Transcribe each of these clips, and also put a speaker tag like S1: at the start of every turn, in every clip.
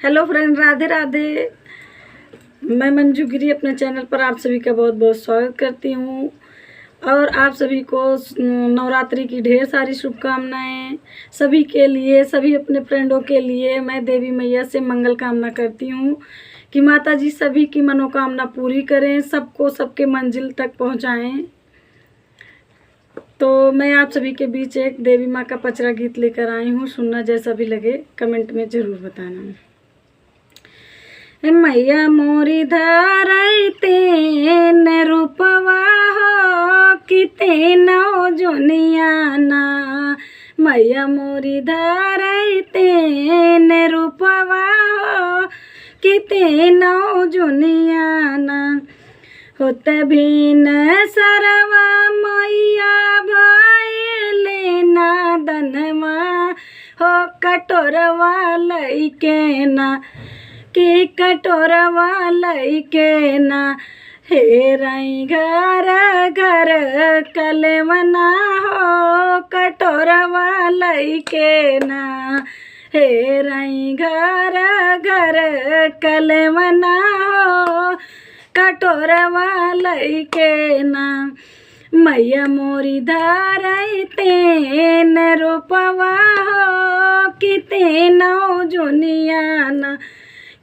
S1: Hello friend, Radhe Radhe. मैं मंजू गिरी अपने चैनल पर आप सभी का बहुत बहुत स्वागत करती हूँ और आप सभी को नवरात्रि की ढेर सारी शुभकामनाएं। सभी के लिए, सभी अपने फ्रेंडों के लिए मैं देवी मैया से मंगल कामना करती हूँ कि माता जी सभी की मनोकामना पूरी करें, सबको सबके मंजिल तक पहुँचाएँ। तो मैं आप सभी के बीच एक देवी माँ का पचरा गीत लेकर आई हूँ। सुनना जैसा भी लगे कमेंट में ज़रूर बताना। मैया मोरी धरते न रूपवा हो किते नौ जुनियाना। मैया मोरी धरते न रूपवा हो किते नौ जुनियाना। होत भीन सरवा मैया भइले नादनमा हो कटोरवा लइके ना कि कटोरवा लइके ना। हेराई घर घर कलमना हो कटोरवा लइके ना। हेराई घर घर कलमना हो कटोरवा लइके ना। मैया मोरी धरते न रूपवा हो किते नौ जुनियाना।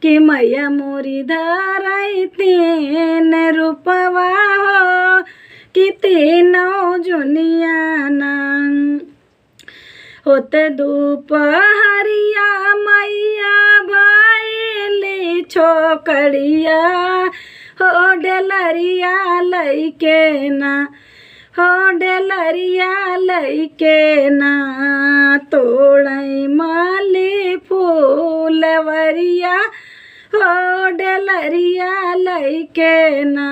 S1: कि मैया मोरी धरते न रूपवा हो किते नौ जुनियाना। होते दोपहरिया मैया भइले छोकरिया हो डेलरिया लइके ना। हो डेलरिया लइके ना। तोड़ई माली फूलवरिया हो डेलरिया लइके ना।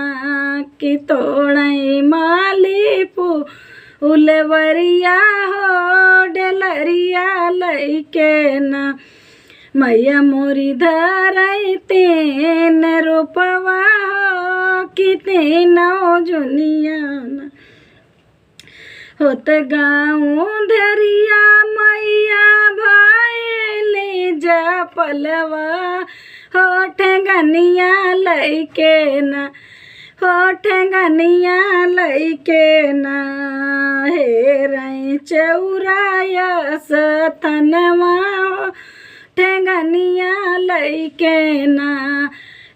S1: कि तोड़ई माली फूलवरिया हो डेलरिया लइके ना। मैया मोरी धरते न रूपवा हो किते नौ जुनियाना। होत गाँव धरिया मैया भइले जपलवा हो ठेंगनिया लइके ना। हो ठेंगनिया लइके ना। हेराई चौराया सतनवा हो ठेंगनिया लइके ना।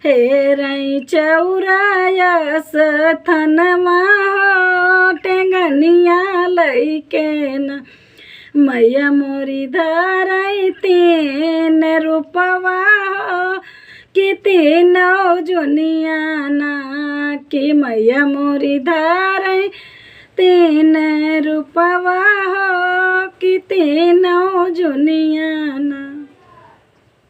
S1: हेराई चौराया सतनवा हो ठेंगनिया लइके ना। मैया मोरी धरते न रूपवा हो किते नौ जुनियाना। कि मैया मोरी धरते न रूपवा हो किते नौ जुनियाना।